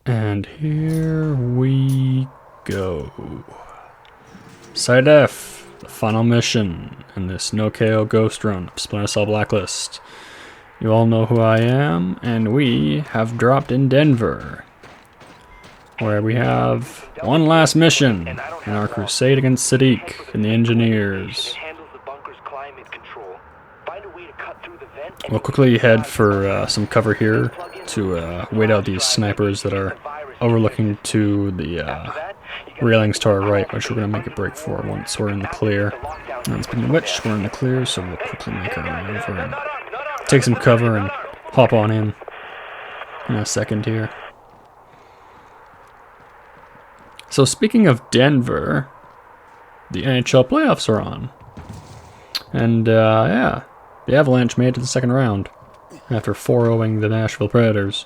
And here we go. Side F, the final mission in this no KO ghost run of Splinter Cell Blacklist. You all know who I am, and we have dropped in Denver, where we have one last mission in our crusade against Sadiq and the engineers. We'll quickly head for some cover here to wait out these snipers that are overlooking to the railings to our right, which we're going to make a break for once we're in the clear. And speaking of which, we're in the clear, so we'll quickly make our way over and take some cover and hop on in a second here. So speaking of Denver, the NHL playoffs are on. And yeah, the Avalanche made it to the second round after 4-0ing the Nashville Predators.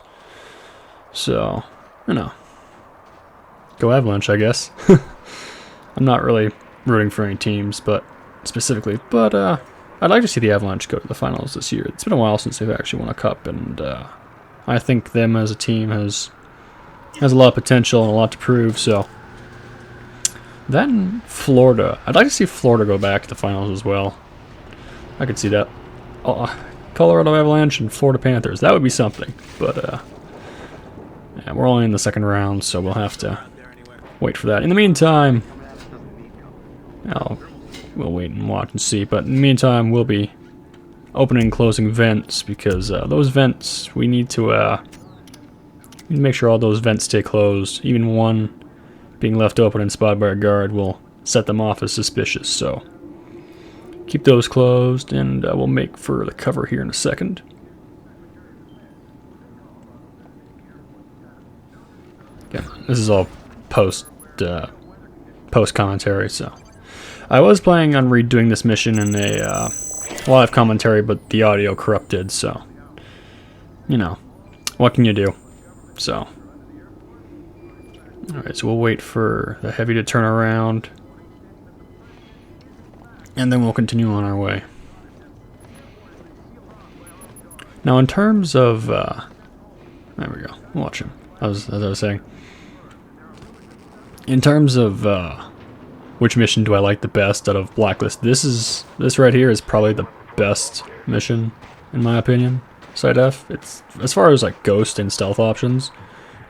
So, you know, go Avalanche, I guess. I'm not really rooting for any teams, but specifically, but I'd like to see the Avalanche go to the finals this year. It's been a while since they've actually won a cup, and I think them as a team has a lot of potential and a lot to prove. So then Florida, I'd like to see Florida go back to the finals as well. I could see that. Colorado Avalanche and Florida Panthers, that would be something. But yeah, we're only in the second round, so we'll have to wait for that. In the meantime, we'll wait and watch and see. But in the meantime, we'll be opening and closing vents, because those vents, we need to make sure all those vents stay closed. Even one being left open and spotted by a guard will set them off as suspicious. So keep those closed, and we'll make for the cover here in a second. Yeah, this is all post commentary. So I was planning on redoing this mission in a live commentary, but the audio corrupted. So you know, what can you do? So all right, so we'll wait for the heavy to turn around, and then we'll continue on our way. Now, in terms of, there we go, watch him, as I was saying. In terms of which mission do I like the best out of Blacklist, this right here is probably the best mission, in my opinion. Side F, it's, as far as like ghost and stealth options,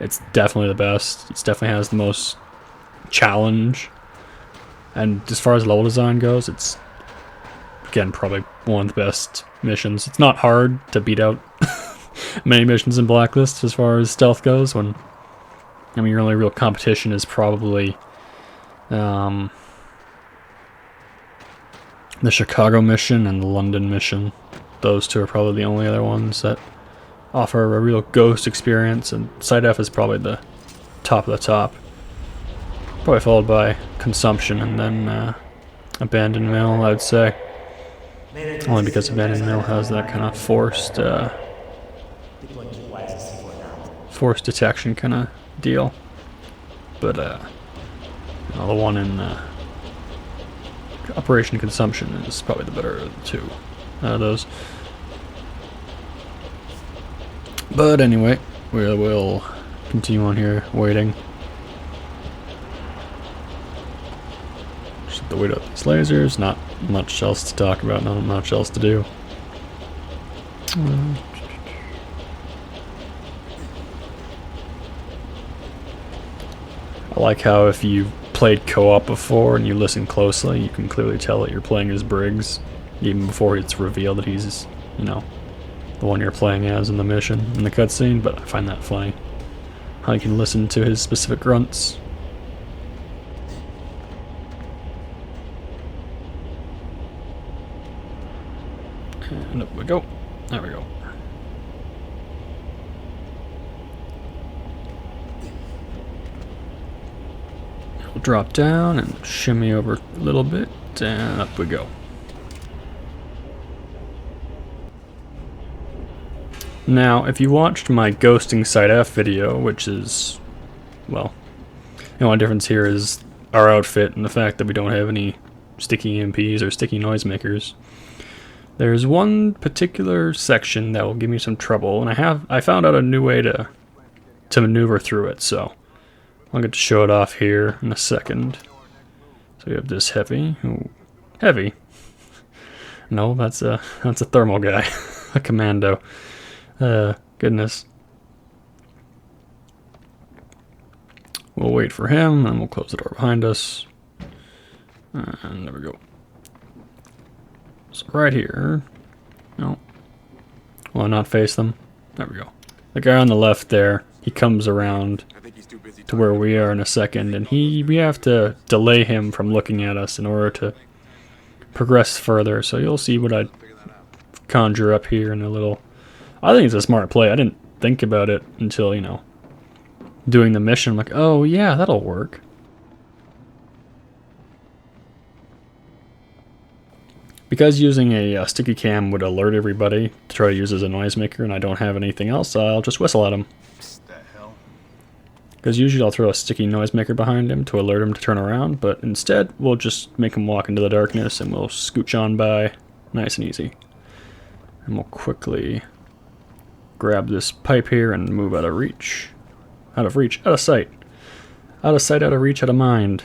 it's definitely the best. It definitely has the most challenge. And as far as level design goes, it's, again, probably one of the best missions. It's not hard to beat out many missions in Blacklist as far as stealth goes. When, I mean, your only real competition is probably the Chicago mission and the London mission. Those two are probably the only other ones that offer a real ghost experience, and Side F is probably the top of the top. Probably followed by Consumption, and then Abandoned Mill, I would say. Only because Abandoned Mill has that kind of forced detection kind of deal. But the one in Operation Consumption is probably the better of the two out of those. But anyway, we will continue on here, waiting. Just have to wait out these lasers. Not much else to talk about, not much else to do. I like how if you've played co-op before and you listen closely, you can clearly tell that you're playing as Briggs, even before it's revealed that he's, you know, the one you're playing as in the mission, in the cutscene. But I find that funny, how you can listen to his specific grunts. And up we go. There we go. We'll drop down and shimmy over a little bit, and up we go. Now, if you watched my ghosting Side F video, which is, well, the only difference here is our outfit and the fact that we don't have any sticky EMPs or sticky noisemakers. There's one particular section that will give me some trouble, and I found out a new way to to maneuver through it, so I'll get to show it off here in a second. So we have this heavy. Ooh, heavy? No, that's a thermal guy, a commando. Goodness. We'll wait for him, and we'll close the door behind us. And there we go. So right here. No. Will I not face them? There we go. The guy on the left there, he comes around to where we are in a second, and we have to delay him from looking at us in order to progress further. So you'll see what I conjure up here in a little. I think it's a smart play. I didn't think about it until, you know, doing the mission. I'm like, oh yeah, that'll work. Because using a sticky cam would alert everybody to try to use as a noisemaker, and I don't have anything else, I'll just whistle at him. Because usually I'll throw a sticky noisemaker behind him to alert him to turn around, but instead we'll just make him walk into the darkness and we'll scooch on by nice and easy. And we'll quickly grab this pipe here and move out of reach. Out of reach, out of sight. Out of sight, out of reach, out of mind.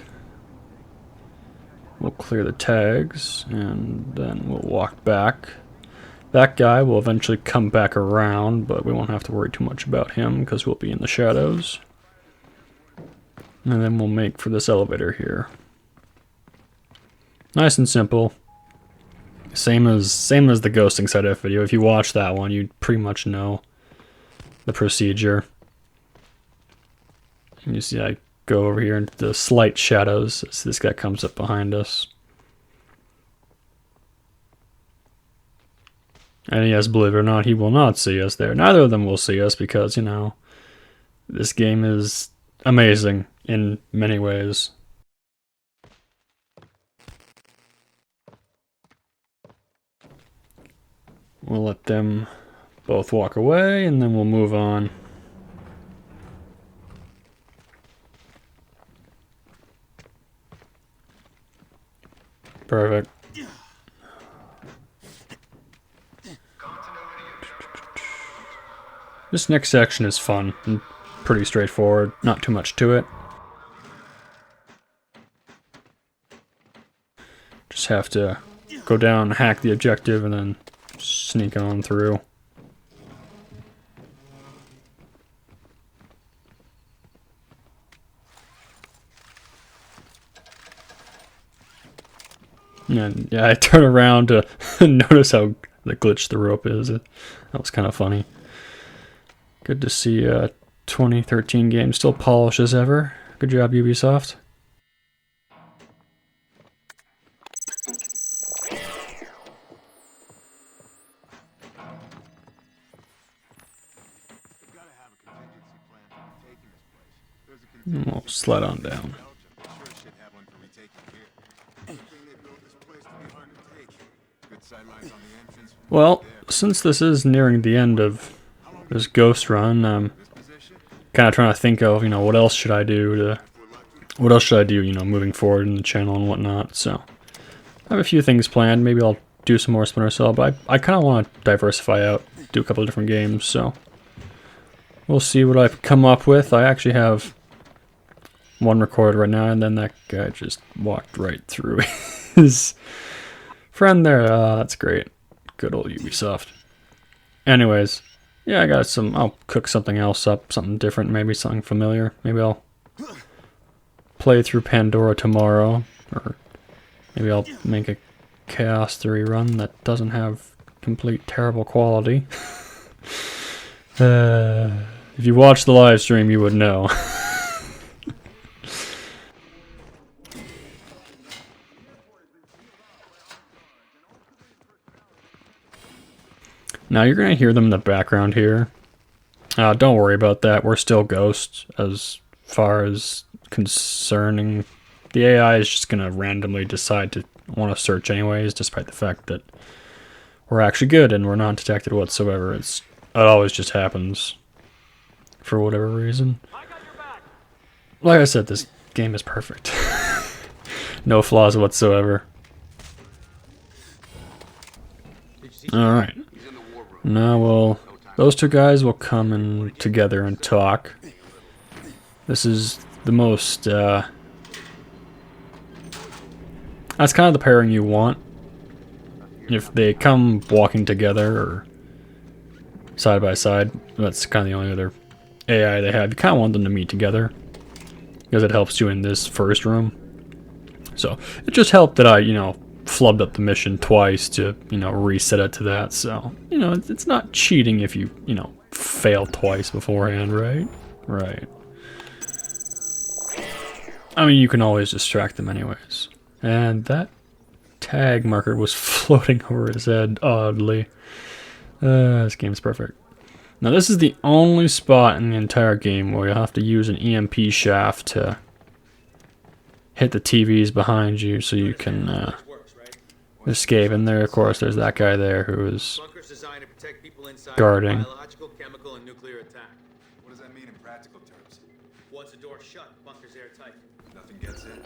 We'll clear the tags, and then we'll walk back. That guy will eventually come back around, but we won't have to worry too much about him because we'll be in the shadows. And then we'll make for this elevator here. Nice and simple. Same as the ghosting side F video. If you watch that one, you pretty much know the procedure. And you see I go over here into the slight shadows as this guy comes up behind us. And yes, believe it or not, he will not see us there. Neither of them will see us because, you know, this game is amazing in many ways. We'll let them both walk away and then we'll move on. Perfect. This next section is fun and pretty straightforward, not too much to it. Just have to go down, hack the objective, and then sneak on through. And yeah, I turn around to notice how glitched the rope is. That was kind of funny. Good to see 2013 game still polished as ever. Good job, Ubisoft. We'll slide on down. Well, since this is nearing the end of this ghost run, I'm kind of trying to think of, you know, what else should I do, you know, moving forward in the channel and whatnot. So I have a few things planned. Maybe I'll do some more Splinter Cell, but I kind of want to diversify out, do a couple of different games. So we'll see what I've come up with. I actually have one recorded right now, and then that guy just walked right through his friend there. That's great. Good old Ubisoft. Anyways, yeah, I got some. I'll cook something else up, something different, maybe something familiar. Maybe I'll play through Pandora tomorrow, or maybe I'll make a Chaos 3 run that doesn't have complete terrible quality. If you watch the live stream, you would know. Now you're going to hear them in the background here. Don't worry about that. We're still ghosts as far as concerning. The AI is just going to randomly decide to want to search anyways, despite the fact that we're actually good and we're not detected whatsoever. It always just happens for whatever reason. Like I said, this game is perfect. No flaws whatsoever. Alright. Now, well, those two guys will come in together and talk. This is the most, that's kind of the pairing you want. If they come walking together or side by side, that's kind of the only other AI they have. You kind of want them to meet together because it helps you in this first room. So it just helped that I, flubbed up the mission twice to, reset it to that. So, it's not cheating if you, fail twice beforehand, right? Right. I mean, you can always distract them anyways. And that tag marker was floating over his head, oddly. This game's perfect. Now, this is the only spot in the entire game where you'll have to use an EMP shaft to hit the TVs behind you so you can escape. And there, of course, there's that guy there who is guarding.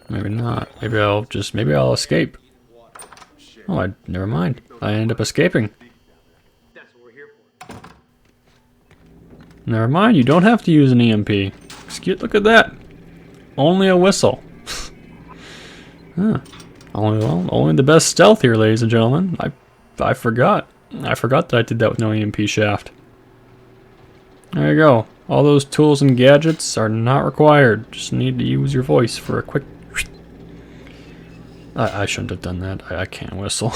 Maybe not. Maybe I'll escape. Oh, never mind. I end up escaping. Never mind, you don't have to use an EMP. Look at that. Only a whistle. Huh. Only the best stealth here, ladies and gentlemen. I forgot. I forgot that I did that with no EMP shaft. There you go. All those tools and gadgets are not required. Just need to use your voice for a quick... I shouldn't have done that. I can't whistle.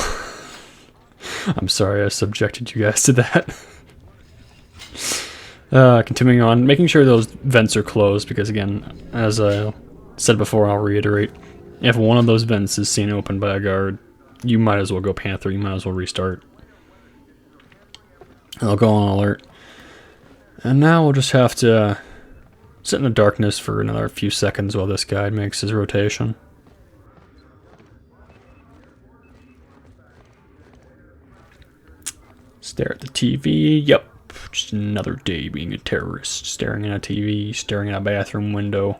I'm sorry I subjected you guys to that. Continuing on, making sure those vents are closed, because again, as I said before, I'll reiterate, if one of those vents is seen open by a guard, you might as well go Panther, you might as well restart. I'll go on alert. And now we'll just have to sit in the darkness for another few seconds while this guy makes his rotation. Stare at the TV, yep. Just another day being a terrorist, staring at a TV, staring at a bathroom window.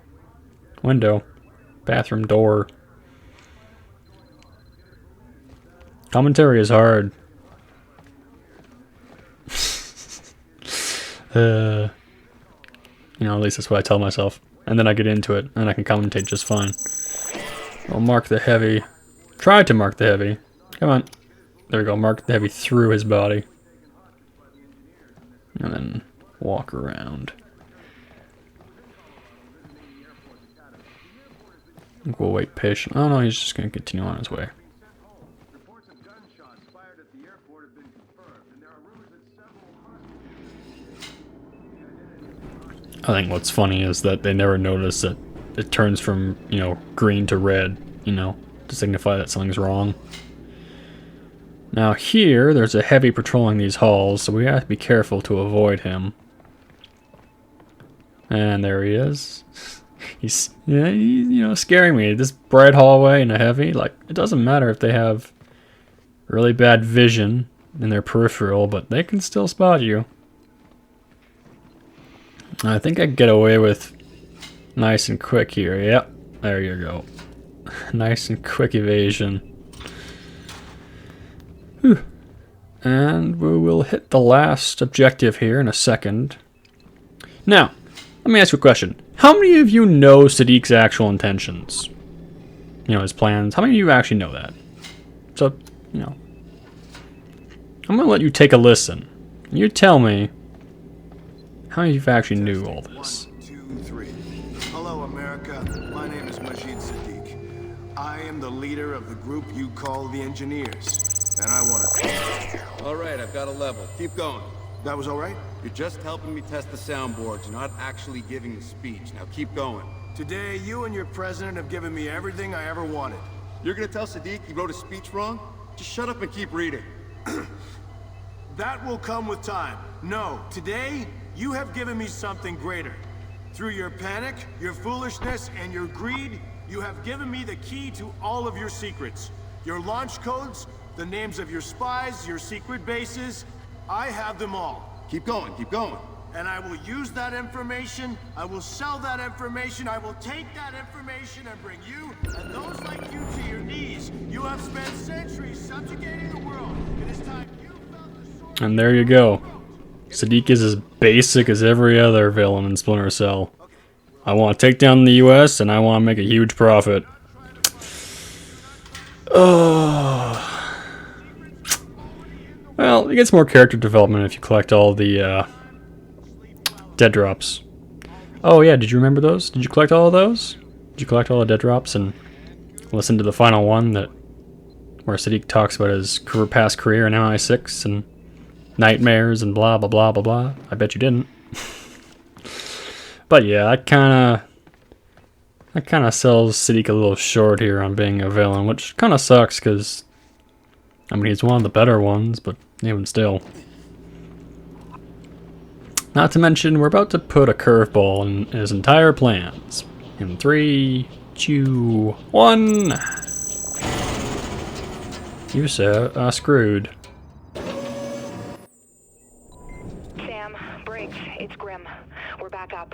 Bathroom door. Commentary is hard. At least that's what I tell myself. And then I get into it, and I can commentate just fine. I'll mark the heavy. Try to mark the heavy. Come on. There we go, mark the heavy through his body. And then walk around. We'll wait patient. Oh no, he's just going to continue on his way. I think what's funny is that they never notice that it turns from, green to red, to signify that something's wrong. Now here, there's a heavy patrolling these halls, so we have to be careful to avoid him. And there he is. He's scaring me. This bright hallway and a heavy, it doesn't matter if they have really bad vision in their peripheral, but they can still spot you. I think I can get away with nice and quick here. Yep, there you go. Nice and quick evasion. Whew. And we will hit the last objective here in a second. Now, let me ask you a question. How many of you know Sadiq's actual intentions? His plans. How many of you actually know that? So, I'm going to let you take a listen. You tell me how many of you actually knew all this. 1, 2, 3. Hello, America. My name is Majid Sadiq. I am the leader of the group you call the Engineers. And I want to thank you. All right, I've got a level. Keep going. That was all right? You're just helping me test the soundboards. You're not actually giving the speech. Now keep going. Today, you and your president have given me everything I ever wanted. You're gonna tell Sadiq he wrote his speech wrong? Just shut up and keep reading. That will come with time. No, today, you have given me something greater. Through your panic, your foolishness, and your greed, you have given me the key to all of your secrets. Your launch codes, the names of your spies, your secret bases, I have them all. Keep going, keep going. And I will use that information, I will sell that information, I will take that information and bring you and those like you to your knees. You have spent centuries subjugating the world. It is time you felt the sword. And there you go. Sadiq is as basic as every other villain in Splinter Cell. I want to take down the US and I want to make a huge profit. Oh. Well, it gets more character development if you collect all the dead drops. Oh yeah, did you remember those? Did you collect all of those? Did you collect all the dead drops and listen to the final one where Sadiq talks about his past career in MI6 and nightmares and blah blah blah blah blah? I bet you didn't. But yeah, that kind of sells Sadiq a little short here on being a villain, which kind of sucks because, I mean, he's one of the better ones, but even still. Not to mention, we're about to put a curveball in his entire plans. In 3, 2, 1. You, sir, are screwed. Sam, Briggs, it's Grim. We're back up.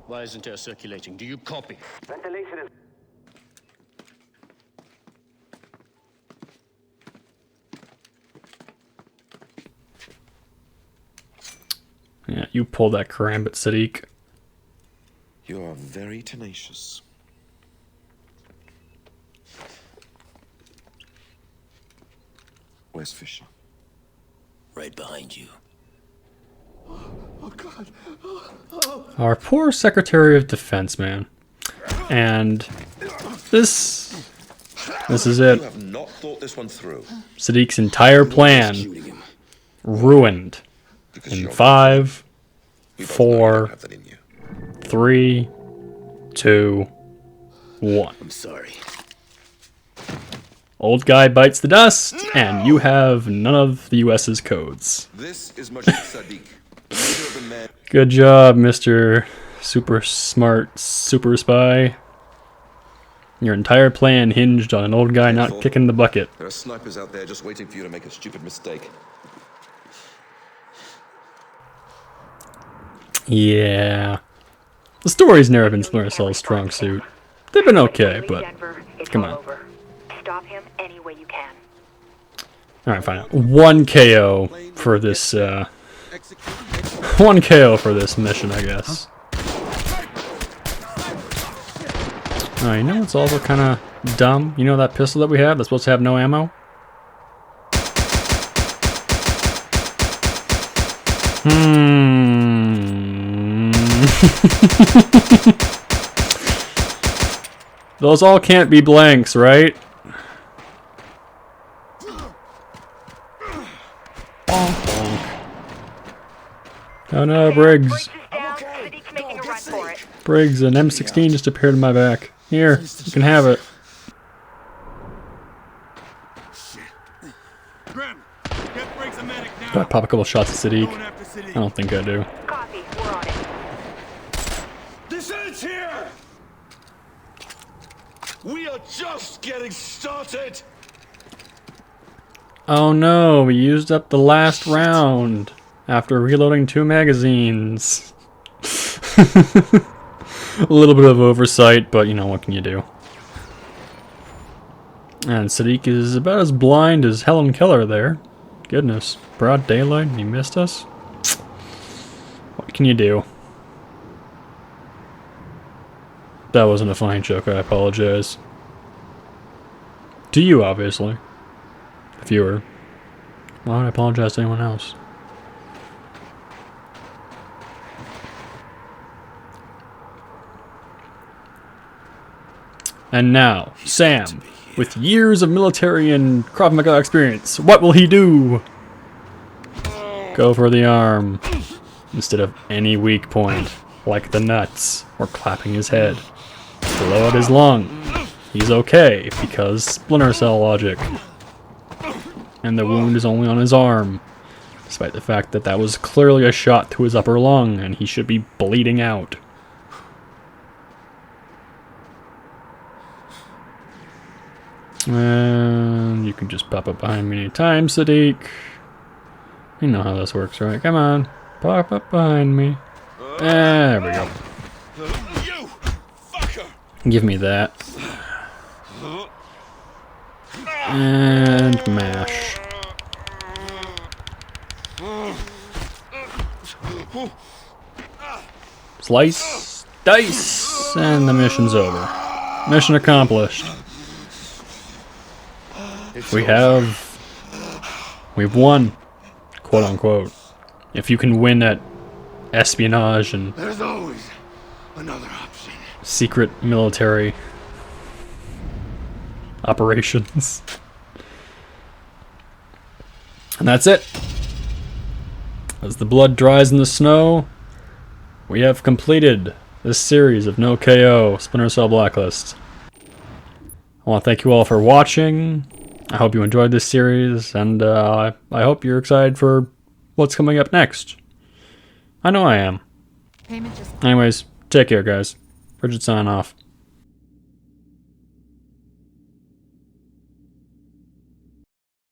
Why isn't air circulating? Do you copy? Ventilation is... Yeah, you pull that karambit, Sadiq. You are very tenacious. Where's Fisher? Right behind you. Our poor Secretary of Defense, man. And this is it. You have not thought this one through. Sadiq's entire plan ruined. Because In you're 5, we both know you 4, don't have that in you. 3, 2, 1. I'm sorry. Old guy bites the dust, and you have none of the US's codes. This is Majid Sadiq, the leader of the men. Good job, Mr. Super Smart Super Spy. Your entire plan hinged on an old guy not kicking the bucket. There are snipers out there just waiting for you to make a stupid mistake. Yeah. The story's never been Splinter Cell's strong suit. They've been okay, but come on. Stop him any way you can. Alright, fine. 1 KO for this, 1 KO for this mission, I guess. Oh, you know what's also kind of dumb? You know that pistol that we have that's supposed to have no ammo? Those all can't be blanks, right? Oh no, Briggs. Briggs is down. Sadiq's making a run for it. Briggs, an M16 just appeared in my back. Here, you can have it. Grim, get Briggs a medic now. Do I pop a couple shots at Sadiq? Going after Sadiq. I don't think I do. Copy. We're on it. This ends here! We are just getting started! Oh no, we used up the last round after reloading 2 magazines. A little bit of oversight, but you know, what can you do? And Sadiq is about as blind as Helen Keller there. Goodness, broad daylight and he missed us? What can you do? That wasn't a funny joke, I apologize. To you, obviously. The viewer. Why would I apologize to anyone else? And now, Sam, with years of military and Krav Maga experience, what will he do? Go for the arm, instead of any weak point, like the nuts, or clapping his head. Blow out his lung. He's okay, because Splinter Cell logic. And the wound is only on his arm, despite the fact that that was clearly a shot to his upper lung, and he should be bleeding out. And you can just pop up behind me anytime, Sadiq. You know how this works, right? Come on. Pop up behind me. There we go. You fucker! Give me that. And mash. Slice, dice, and the mission's over. Mission accomplished. We've won, quote unquote. If you can win at espionage and There's always another option. secret military operations. And that's it. As the blood dries in the snow, we have completed this series of No KO Splinter Cell Blacklist. I want to thank you all for watching. I hope you enjoyed this series, and I hope you're excited for what's coming up next. I know I am. Anyways, take care, guys. Bridget signing off.